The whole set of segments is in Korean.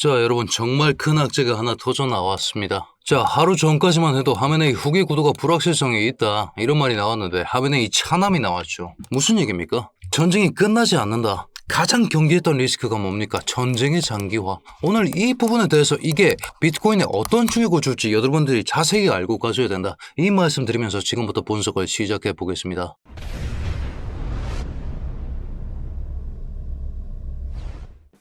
자, 여러분 정말 큰 악재가 하나 터져 나왔습니다. 자, 하루 전까지만 해도 하메네이 후기 구도가 불확실성이 있다 이런 말이 나왔는데 하메네이 차남이 나왔죠. 무슨 얘기입니까? 전쟁이 끝나지 않는다. 가장 경계했던 리스크가 뭡니까? 전쟁의 장기화. 오늘 이 부분에 대해서 이게 비트코인에 어떤 충격을 줄지 여러분들이 자세히 알고 가셔야 된다. 이 말씀 드리면서 지금부터 분석을 시작해 보겠습니다.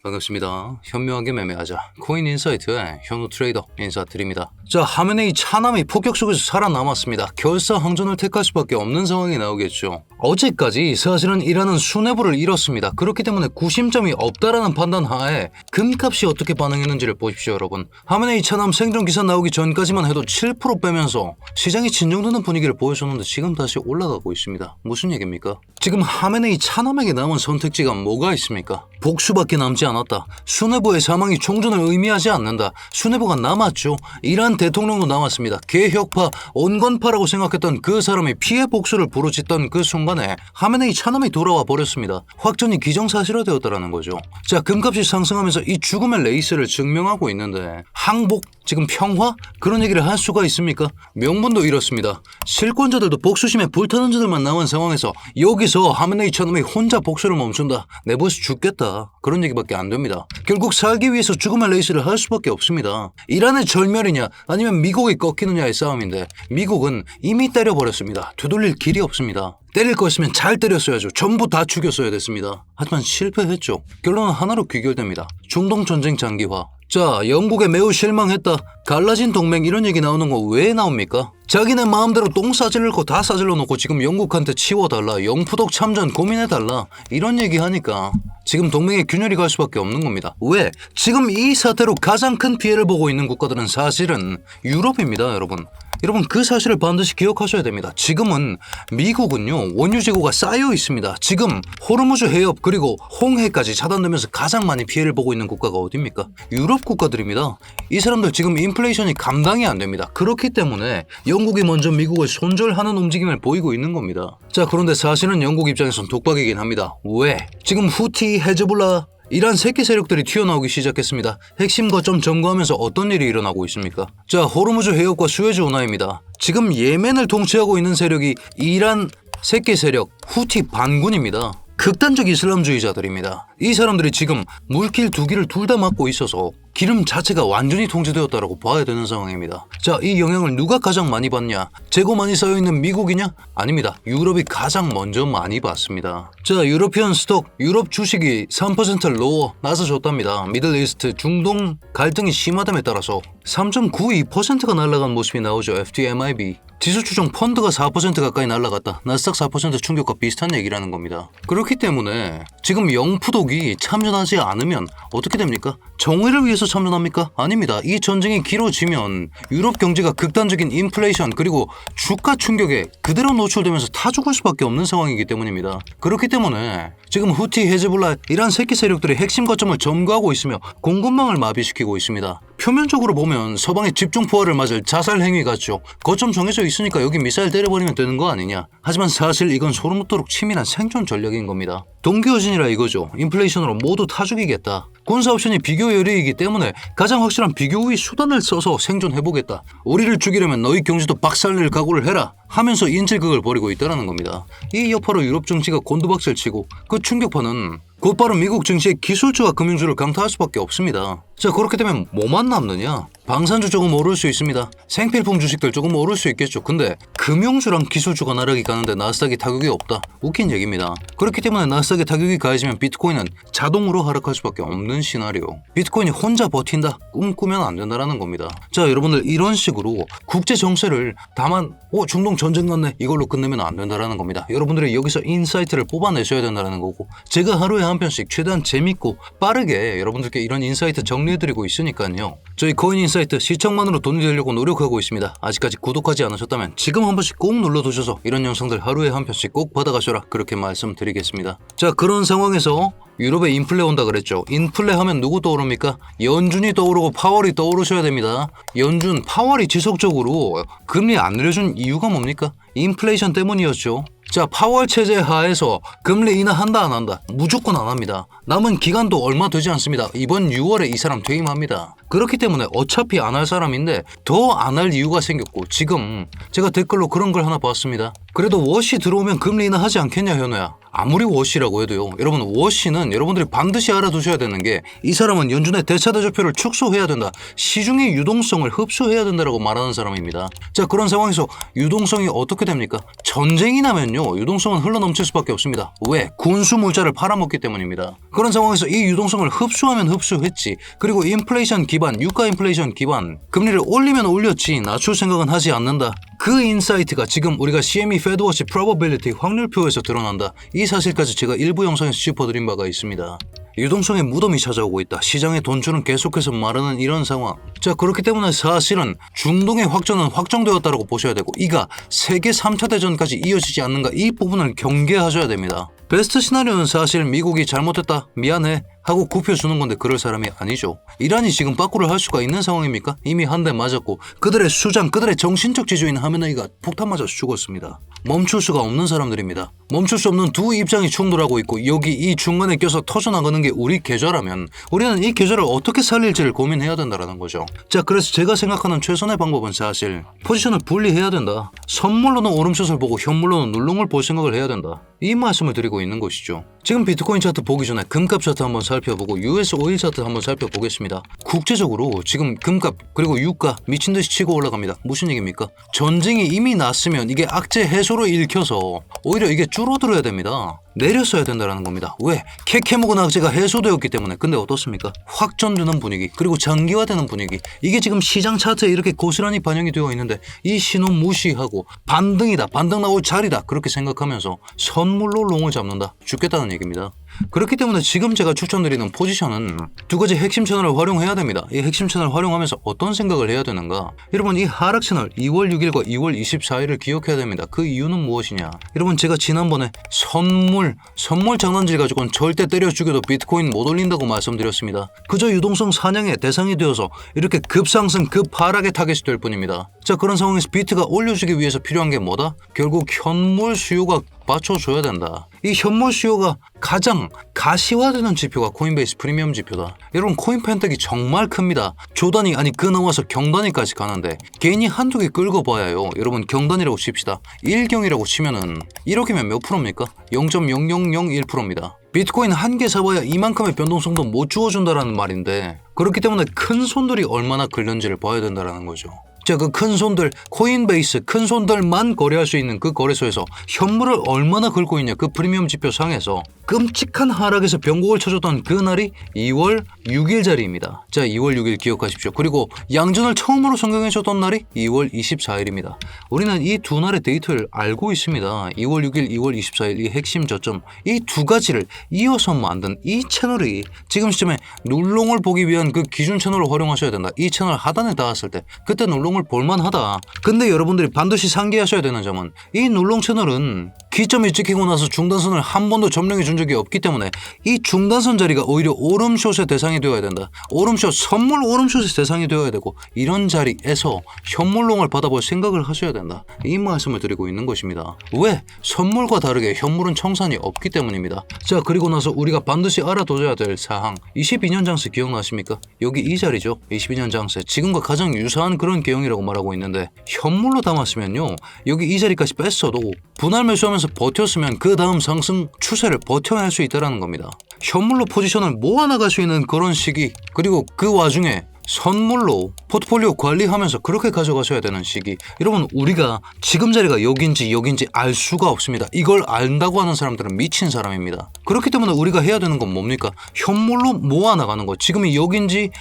반갑습니다. 현명하게 매매하자. 코인 인사이트의 현우 트레이더 인사드립니다. 자, 하메네이 차남이 폭격 속에서 살아남았습니다. 결사항전을 택할 수밖에 없는 상황이 나오겠죠. 어제까지 사실은 이라는 수뇌부를 잃었습니다. 그렇기 때문에 구심점이 없다라는 판단 하에 금값이 어떻게 반응했는지를 보십시오, 여러분. 하메네이 차남 생존 기사 나오기 전까지만 해도 7% 빼면서 시장이 진정되는 분위기를 보여줬는데 지금 다시 올라가고 있습니다. 무슨 얘기입니까? 지금 하메네이 차남에게 남은 선택지가 뭐가 있습니까? 복수밖에 남지 않았다. 수뇌부의 사망이 총전을 의미하지 않는다. 수뇌부가 남았죠. 이란 대통령도 남았습니다. 개혁파, 온건파라고 생각했던 그 사람이 피해 복수를 부르짖던 그 순간에 하메네이 차남이 돌아와 버렸습니다. 확전이 기정사실화되었다는 거죠. 자, 금값이 상승하면서 이 죽음의 레이스를 증명하고 있는데 항복, 지금 평화? 그런 얘기를 할 수가 있습니까? 명분도 이렇습니다. 실권자들도 복수심에 불타는 자들만 남은 상황에서 여기서 하메네이 차남이 혼자 복수를 멈춘다. 내버려서 죽겠다. 그런 얘기밖에 안 됩니다. 결국 살기 위해서 죽음의 레이스를 할 수밖에 없습니다. 이란의 절멸이냐 아니면 미국이 꺾이느냐의 싸움인데 미국은 이미 때려버렸습니다. 되돌릴 길이 없습니다. 때릴 거였으면 잘 때렸어야죠. 전부 다 죽였어야 됐습니다. 하지만 실패했죠. 결론은 하나로 귀결됩니다. 중동 전쟁 장기화. 자, 영국에 매우 실망했다. 갈라진 동맹 이런 얘기 나오는 거 왜 나옵니까? 자기네 마음대로 똥 싸질릴 거 다 싸질러 놓고 지금 영국한테 치워달라. 영푸독 참전 고민해달라. 이런 얘기 하니까 지금 동맹에 균열이 갈 수밖에 없는 겁니다. 왜? 지금 이 사태로 가장 큰 피해를 보고 있는 국가들은 사실은 유럽입니다, 여러분. 여러분 그 사실을 반드시 기억하셔야 됩니다. 지금은 미국은요 원유 재고가 쌓여 있습니다. 지금 호르무즈 해협 그리고 홍해까지 차단되면서 가장 많이 피해를 보고 있는 국가가 어디입니까? 유럽 국가들입니다. 이 사람들 지금 인플레이션이 감당이 안 됩니다. 그렇기 때문에 영국이 먼저 미국을 손절하는 움직임을 보이고 있는 겁니다. 자, 그런데 사실은 영국 입장에선 독박이긴 합니다. 왜? 지금 후티, 헤즈볼라 이란 새끼 세력들이 튀어나오기 시작했습니다. 핵심 거점 점거하면서 어떤 일이 일어나고 있습니까? 자, 호르무즈 해협과 수에즈 운하입니다. 지금 예멘을 통치하고 있는 세력이 이란 새끼 세력 후티 반군입니다. 극단적 이슬람주의자들입니다. 이 사람들이 지금 물길 두 길을 둘 다 막고 있어서 기름 자체가 완전히 통제되었다라고 봐야 되는 상황입니다. 자, 이 영향을 누가 가장 많이 받냐? 재고 많이 쌓여있는 미국이냐? 아닙니다. 유럽이 가장 먼저 많이 받습니다. 자, 유로피언 스톡, 유럽 주식이 3% 로어 나서줬답니다. 미들이스트, 중동 갈등이 심화됨에 따라서 3.92%가 날아간 모습이 나오죠. FTMIB. 지수 추종 펀드가 4% 가까이 날아갔다. 나스닥 4% 충격과 비슷한 얘기라는 겁니다. 그렇기 때문에 지금 영푸독이 참전하지 않으면 어떻게 됩니까? 정의를 위해서 참전합니까? 아닙니다. 이 전쟁이 길어지면 유럽 경제가 극단적인 인플레이션 그리고 주가 충격에 그대로 노출되면서 타 죽을 수밖에 없는 상황이기 때문입니다. 그렇기 때문에 지금 후티, 헤즈볼라 이란 새끼 세력들이 핵심 거점을 점거하고 있으며 공급망을 마비시키고 있습니다. 표면적으로 보면 서방의 집중포화를 맞을 자살 행위 같죠. 거점 정해져 있으니까 여기 미사일 때려버리면 되는 거 아니냐. 하지만 사실 이건 소름 돋도록 치밀한 생존 전략인 겁니다. 동기어진이라 이거죠. 인플레이션으로 모두 타 죽이겠다. 군사 옵션이 비교 요리이기 때문에 가장 확실한 비교 우위 수단을 써서 생존해보겠다. 우리를 죽이려면 너희 경제도 박살낼 각오를 해라 하면서 인질극을 벌이고 있다는 겁니다. 이 여파로 유럽 증시가 곤두박질 치고 그 충격파는 곧바로 미국 증시의 기술주와 금융주를 강타할 수밖에 없습니다. 자, 그렇게 되면 뭐만 남느냐? 방산주 조금 오를 수 있습니다. 생필품 주식들 조금 오를 수 있겠죠. 근데 금융주랑 기술주가 나락이 가는데 나스닥이 타격이 없다. 웃긴 얘기입니다. 그렇기 때문에 나스닥에 타격이 가해지면 비트코인은 자동으로 하락할 수밖에 없는 시나리오. 비트코인이 혼자 버틴다? 꿈꾸면 안 된다는 겁니다. 자, 여러분들 이런 식으로 국제 정세를 다만 중동 전쟁 났네 이걸로 끝내면 안 된다는 겁니다. 여러분들이 여기서 인사이트를 뽑아내셔야 된다는 거고 제가 하루에 한 편씩 최대한 재밌고 빠르게 여러분들께 이런 인사이트 정리해드리고 있으니까요. 저희 코인 인사이트 시청만으로 돈이 되려고 노력하고 있습니다. 아직까지 구독하지 않으셨다면 지금 한 번씩 꼭 눌러두셔서 이런 영상들 하루에 한 편씩 꼭 받아가셔라 그렇게 말씀드리겠습니다. 자, 그런 상황에서 유럽에 인플레 온다 그랬죠. 인플레 하면 누구 떠오릅니까? 연준이 떠오르고 파월이 떠오르셔야 됩니다. 연준, 파월이 지속적으로 금리 안 내려준 이유가 뭡니까? 인플레이션 때문이었죠. 자, 파월 체제 하에서 금리 인하한다 안 한다? 무조건 안 합니다. 남은 기간도 얼마 되지 않습니다. 이번 6월에 이 사람 퇴임합니다. 그렇기 때문에 어차피 안 할 사람인데 더 안 할 이유가 생겼고, 지금 제가 댓글로 그런 걸 하나 봤습니다. 그래도 워시 들어오면 금리 인하하지 않겠냐 현우야. 아무리 워시라고 해도요, 여러분 워시는 여러분들이 반드시 알아두셔야 되는 게, 이 사람은 연준의 대차대조표를 축소해야 된다, 시중의 유동성을 흡수해야 된다라고 말하는 사람입니다. 자, 그런 상황에서 유동성이 어떻게 됩니까? 전쟁이 나면요 유동성은 흘러넘칠 수밖에 없습니다. 왜? 군수 물자를 팔아먹기 때문입니다. 그런 상황에서 이 유동성을 흡수하면 흡수했지, 그리고 인플레이션 기반, 유가 인플레이션 기반, 금리를 올리면 올렸지 낮출 생각은 하지 않는다. 그 인사이트가 지금 우리가 CME 페드워치 프로버빌리티 확률표에서 드러난다. 이 사실까지 제가 일부 영상에서 짚어드린 바가 있습니다. 유동성의 무덤이 찾아오고 있다. 시장의 돈줄은 계속해서 마르는 이런 상황. 자, 그렇기 때문에 사실은 중동의 확전은 확정되었다고 보셔야 되고, 이가 세계 3차 대전까지 이어지지 않는가, 이 부분을 경계하셔야 됩니다. 베스트 시나리오는 사실 미국이 잘못했다, 미안해 하고 굽혀주는 건데 그럴 사람이 아니죠. 이란이 지금 빠꾸를 할 수가 있는 상황입니까? 이미 한 대 맞았고 그들의 수장, 그들의 정신적 지주인 하메네이가 폭탄 맞아 죽었습니다. 멈출 수가 없는 사람들입니다. 멈출 수 없는 두 입장이 충돌하고 있고, 여기 이 중간에 껴서 터져나가는 게 우리 계좌라면 우리는 이 계좌를 어떻게 살릴지를 고민해야 된다는 거죠. 자, 그래서 제가 생각하는 최선의 방법은 사실 포지션을 분리해야 된다. 선물로는 오름샷을 보고 현물로는 눌롱을 볼 생각을 해야 된다. 이 말씀을 드리고 있는 것이죠. 지금 비트코인 차트 보기 전에 금값 차트 한번 살펴보고 US 오일 차트 한번 살펴보겠습니다. 국제적으로 지금 금값 그리고 유가 미친듯이 치고 올라갑니다. 무슨 얘기입니까? 전쟁이 이미 났으면 이게 악재 해소로 읽혀서 오히려 이게 줄어들어야 됩니다. 내렸어야 된다는 겁니다. 왜? 캐캐묵은 악재가 해소되었기 때문에. 근데 어떻습니까? 확전되는 분위기, 그리고 장기화되는 분위기, 이게 지금 시장 차트에 이렇게 고스란히 반영이 되어 있는데 이 신호 무시하고 반등이다, 반등 나올 자리다 그렇게 생각하면서 선물로 롱을 잡는다, 죽겠다는 얘기입니다. 그렇기 때문에 지금 제가 추천드리는 포지션은 두 가지 핵심 채널을 활용해야 됩니다. 이 핵심 채널을 활용하면서 어떤 생각을 해야 되는가? 여러분, 이 하락 채널 2월 6일과 2월 24일을 기억해야 됩니다. 그 이유는 무엇이냐? 여러분, 제가 지난번에 선물 장난질 가지고는 절대 때려 죽여도 비트코인 못 올린다고 말씀드렸습니다. 그저 유동성 사냥의 대상이 되어서 이렇게 급상승 급하락의 타겟이 될 뿐입니다. 자, 그런 상황에서 비트가 올려주기 위해서 필요한 게 뭐다? 결국 현물 수요가 받쳐줘야 된다. 이 현물 수요가 가장 가시화되는 지표가 코인베이스 프리미엄 지표다. 여러분, 코인 펜텍이 정말 큽니다. 조단위, 아니 그 넘어서 경단위까지 가는데 개인이 한두 개 끌고 봐야요. 여러분, 경단이라고 칩시다. 1경이라고 치면은 1억이면 몇 프로입니까? 0.0001%입니다. 비트코인 한 개 사봐야 이만큼의 변동성도 못 주어준다라는 말인데, 그렇기 때문에 큰 손들이 얼마나 걸렸는지를 봐야 된다는 거죠. 자, 그 큰 손들, 코인베이스 큰 손들만 거래할 수 있는 그 거래소에서 현물을 얼마나 긁고 있냐, 그 프리미엄 지표 상에서 끔찍한 하락에서 변곡을 쳐줬던 그날이 2월 6일 자리입니다. 자, 2월 6일 기억하십시오. 그리고 양전을 처음으로 성경해줬던 날이 2월 24일입니다. 우리는 이 두 날의 데이터를 알고 있습니다. 2월 6일, 2월 24일 이 핵심 저점, 이 두 가지를 이어서 만든 이 채널이 지금 시점에 눌롱을 보기 위한 그 기준 채널을 활용하셔야 된다. 이 채널 하단에 닿았을 때 그때 눌롱을 볼만하다. 근데 여러분들이 반드시 상기하셔야 되는 점은, 이 눌롱 채널은 기점이 찍히고 나서 중단선을 한 번도 점령해 준 적이 없기 때문에 이 중단선 자리가 오히려 오름숏의 대상이 되어야 된다. 오름숏, 선물 오름숏의 대상이 되어야 되고, 이런 자리에서 현물롱을 받아볼 생각을 하셔야 된다. 이 말씀을 드리고 있는 것입니다. 왜? 선물과 다르게 현물은 청산이 없기 때문입니다. 자, 그리고 나서 우리가 반드시 알아둬야 될 사항, 22년 장세 기억나십니까? 여기 이 자리죠. 22년 장세, 지금과 가장 유사한 그런 개형이라고 말하고 있는데, 현물로 담았으면요, 여기 이 자리까지 뺐어도 분할 매수하면서 버텼으면 그 다음 상승 추세를 버텨낼 수 있다는 겁니다. 현물로 포지션을 모아나갈 수 있는 그런 시기, 그리고 그 와중에 선물로 포트폴리오 관리하면서 그렇게 가져가셔야 되는 시기. 여러분, 우리가 지금 자리가 여긴지 알 수가 없습니다. 이걸 안다고 하는 사람들은 미친 사람입니다. 그렇기 때문에 우리가 해야 되는 건 뭡니까? 현물로 모아나가는 거. 지금이 여긴지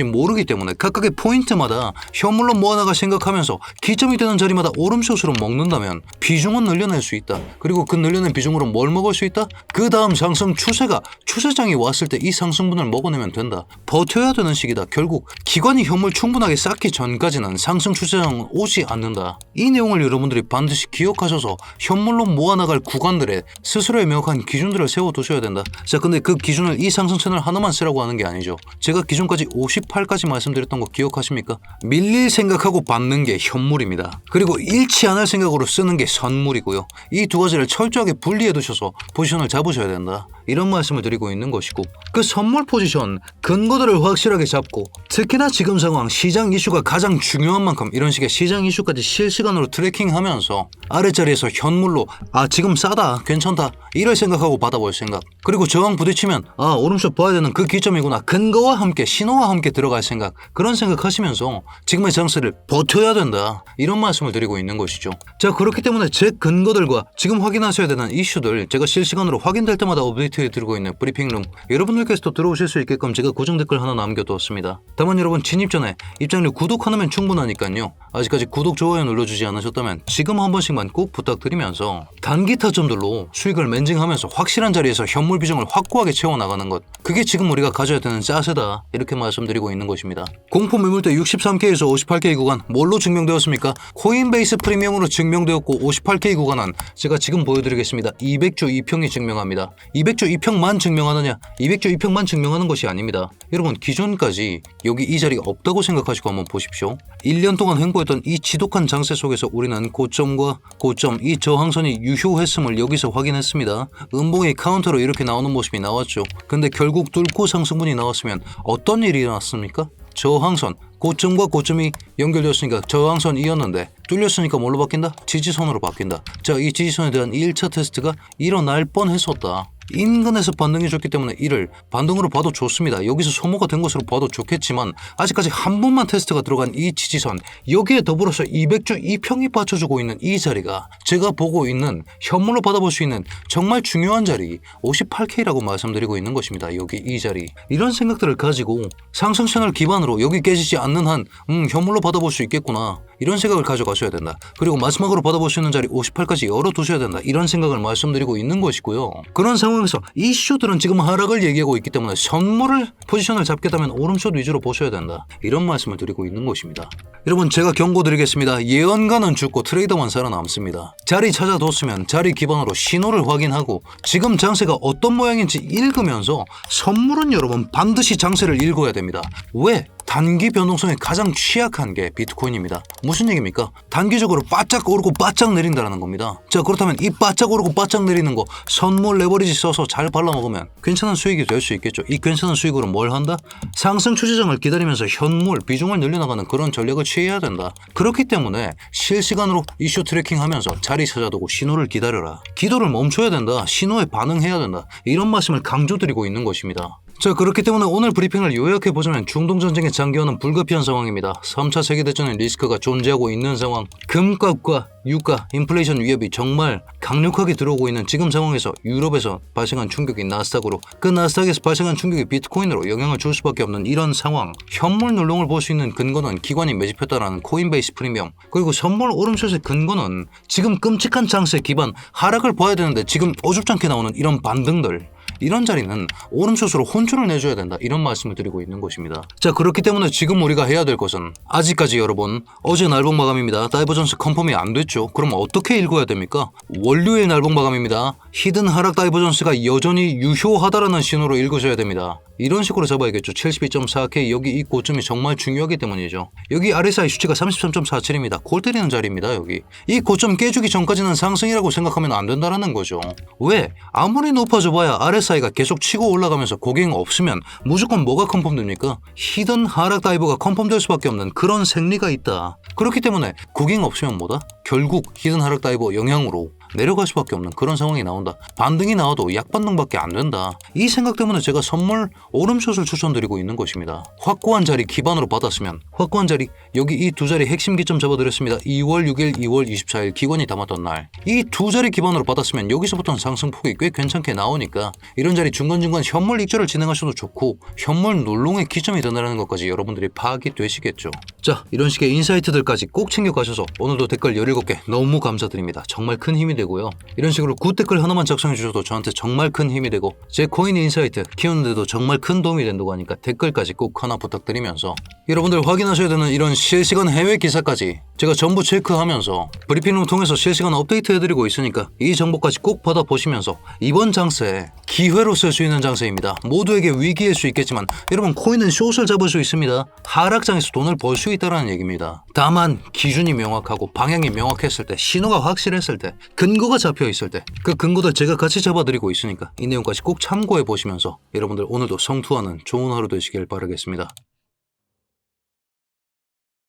모르기 때문에 각각의 포인트마다 현물로 모아나갈 생각하면서 기점이 되는 자리마다 오름숏으로 먹는다면 비중은 늘려낼 수 있다. 그리고 그 늘려낸 비중으로 뭘 먹을 수 있다? 그 다음 상승 추세장이 왔을 때 이 상승분을 먹어내면 된다. 버텨야 되는 시기. 방식이다. 결국 기관이 현물 충분하게 쌓기 전까지는 상승 추세장은 오지 않는다. 이 내용을 여러분들이 반드시 기억하셔서 현물로 모아나갈 구간들에 스스로의 명확한 기준들을 세워두셔야 된다. 자, 근데 그 기준을 이 상승 채널 하나만 쓰라고 하는 게 아니죠. 제가 기준까지 58까지 말씀드렸던 거 기억하십니까? 밀릴 생각하고 받는 게 현물입니다. 그리고 잃지 않을 생각으로 쓰는 게 선물이고요. 이 두 가지를 철저하게 분리해 두셔서 포지션을 잡으셔야 된다. 이런 말씀을 드리고 있는 것이고, 그 선물 포지션 근거들을 확실하게 잡고, 특히나 지금 상황 시장 이슈가 가장 중요한 만큼 이런 식의 시장 이슈까지 실시간으로 트래킹하면서 아랫자리에서 현물로 지금 싸다 괜찮다 이럴 생각하고 받아볼 생각, 그리고 저항 부딪히면 오름쇼 봐야 되는 그 기점이구나, 근거와 함께 신호와 함께 들어갈 생각, 그런 생각하시면서 지금의 장세를 버텨야 된다, 이런 말씀을 드리고 있는 것이죠. 자, 그렇기 때문에 제 근거들과 지금 확인하셔야 되는 이슈들 제가 실시간으로 확인될 때마다 업데이트해 드리고 있는 브리핑룸, 여러분들께서도 들어오실 수 있게끔 제가 고정 댓글 하나 남겨두었습니다. 다만 여러분, 진입 전에 입장료 구독 하나면 충분하니까요. 아직까지 구독, 좋아요 눌러주지 않으셨다면 지금 한 번씩만 꼭 부탁드리면서 단기 타점들로 수익을 멘징하면서 확실한 자리에서 현물 비중을 확고하게 채워나가는 것, 그게 지금 우리가 가져야 되는 짜세다, 이렇게 말씀드리고 있는 것입니다. 공포 매물대 63K에서 58K 구간 뭘로 증명되었습니까? 코인베이스 프리미엄으로 증명되었고, 58K 구간은 제가 지금 보여드리겠습니다. 200주 2평이 증명합니다. 200주 2평만 증명하느냐? 200주 2평만 증명하는 것이 아닙니다. 여러분, 기존까지 여기 이 자리가 없다고 생각하시고 한번 보십시오. 1년 동안 횡보했던 이 지독한 장세 속에서 우리는 고점과 고점, 이 저항선이 유효했음을 여기서 확인했습니다. 음봉의 카운터로 이렇게 나오는 모습이 나왔죠. 근데 결국 뚫고 상승분이 나왔으면 어떤 일이 일어났습니까? 저항선, 고점과 고점이 연결되었으니까 저항선이었는데 뚫렸으니까 뭘로 바뀐다? 지지선으로 바뀐다. 자, 이 지지선에 대한 1차 테스트가 일어날 뻔했었다. 인근에서 반등이 좋기 때문에 이를 반등으로 봐도 좋습니다. 여기서 소모가 된 것으로 봐도 좋겠지만, 아직까지 한 번만 테스트가 들어간 이 지지선, 여기에 더불어서 200주 2평이 받쳐주고 있는 이 자리가 제가 보고 있는 현물로 받아볼 수 있는 정말 중요한 자리 58K라고 말씀드리고 있는 것입니다. 여기 이 자리, 이런 생각들을 가지고 상승 채널 기반으로 여기 깨지지 않는 한 현물로 받아볼 수 있겠구나, 이런 생각을 가져가셔야 된다. 그리고 마지막으로 받아볼 수 있는 자리 58까지 열어두셔야 된다, 이런 생각을 말씀드리고 있는 것이고요. 그런 상황에서 이슈들은 지금 하락을 얘기하고 있기 때문에 선물을 포지션을 잡겠다면 오름숏 위주로 보셔야 된다, 이런 말씀을 드리고 있는 것입니다. 여러분, 제가 경고드리겠습니다. 예언가는 죽고 트레이더만 살아남습니다. 자리 찾아뒀으면 자리 기반으로 신호를 확인하고 지금 장세가 어떤 모양인지 읽으면서 선물은 여러분 반드시 장세를 읽어야 됩니다. 왜? 단기 변동성이 가장 취약한 게 비트코인입니다. 무슨 얘기입니까? 단기적으로 바짝 오르고 바짝 내린다는 겁니다. 자, 그렇다면 이 바짝 오르고 바짝 내리는 거 선물 레버리지 써서 잘 발라먹으면 괜찮은 수익이 될 수 있겠죠. 이 괜찮은 수익으로 뭘 한다? 상승 추세장을 기다리면서 현물 비중을 늘려나가는 그런 전략을 취해야 된다. 그렇기 때문에 실시간으로 이슈 트래킹하면서 자리 찾아두고 신호를 기다려라. 기도를 멈춰야 된다. 신호에 반응해야 된다. 이런 말씀을 강조드리고 있는 것입니다. 자, 그렇기 때문에 오늘 브리핑을 요약해보자면 중동전쟁의 장기화는 불가피한 상황입니다. 3차 세계대전의 리스크가 존재하고 있는 상황, 금값과 유가, 인플레이션 위협이 정말 강력하게 들어오고 있는 지금 상황에서 유럽에서 발생한 충격이 나스닥으로, 그 나스닥에서 발생한 충격이 비트코인으로 영향을 줄 수밖에 없는 이런 상황, 현물 눌롱을 볼 수 있는 근거는 기관이 매집했다라는 코인베이스 프리미엄, 그리고 선물 오름숏의 근거는 지금 끔찍한 장세 기반 하락을 봐야 되는데 지금 어줍잖게 나오는 이런 반등들, 이런 자리는 오름숏으로 혼쭐을 내줘야 된다, 이런 말씀을 드리고 있는 것입니다. 자, 그렇기 때문에 지금 우리가 해야 될 것은, 아직까지 여러분 어제 날봉 마감입니다. 다이버전스 컨펌이 안 됐죠. 그럼 어떻게 읽어야 됩니까? 월요일 날봉 마감입니다. 히든 하락 다이버전스가 여전히 유효하다라는 신호로 읽으셔야 됩니다. 이런 식으로 잡아야겠죠. 72.4K, 여기 이 고점이 정말 중요하기 때문이죠. 여기 RSI 수치가 33.47입니다. 골 때리는 자리입니다. 여기 이 고점 깨주기 전까지는 상승이라고 생각하면 안 된다라는 거죠. 왜? 아무리 높아져봐야 RSI가 계속 치고 올라가면서 고갱 없으면 무조건 뭐가 컨펌됩니까? 히든 하락 다이버가 컨펌될 수밖에 없는 그런 생리가 있다. 그렇기 때문에 고갱 없으면 뭐다? 결국 히든 하락 다이버 영향으로 내려갈 수밖에 없는 그런 상황이 나온다. 반등이 나와도 약반등밖에 안 된다. 이 생각 때문에 제가 선물 오름숏을 추천드리고 있는 것입니다. 확고한 자리 기반으로 받았으면, 확고한 자리, 여기 이 두 자리 핵심 기점 잡아드렸습니다. 2월 6일, 2월 24일 기관이 담았던 날, 이 두 자리 기반으로 받았으면 여기서부터는 상승폭이 꽤 괜찮게 나오니까 이런 자리 중간중간 현물 익절을 진행하셔도 좋고 현물 놀롱의 기점이 된다는 것까지 여러분들이 파악이 되시겠죠. 자, 이런 식의 인사이트들까지 꼭 챙겨가셔서 오늘도 댓글 17개 너무 감사드립니다. 정말 큰 힘이 되고요. 이런 식으로 굿 댓글 하나만 작성해 주셔도 저한테 정말 큰 힘이 되고 제 코인 인사이트 키우는데도 정말 큰 도움이 된다고 하니까 댓글까지 꼭 하나 부탁드리면서 여러분들 확인하셔야 되는 이런 실시간 해외 기사까지 제가 전부 체크하면서 브리핑룸 통해서 실시간 업데이트 해드리고 있으니까 이 정보까지 꼭 받아보시면서 이번 장세 기회로 쓸 수 있는 장세입니다. 모두에게 위기일 수 있겠지만 여러분 코인은 숏을 잡을 수 있습니다. 하락장에서 돈을 벌 수 있다는 얘기입니다. 다만 기준이 명확하고 방향이 명확했을 때 신호가 확실했을 때 근거가 잡혀 있을 때 그 근거들 제가 같이 잡아드리고 있으니까 이 내용까지 꼭 참고해 보시면서 여러분들 오늘도 성투하는 좋은 하루 되시길 바라겠습니다.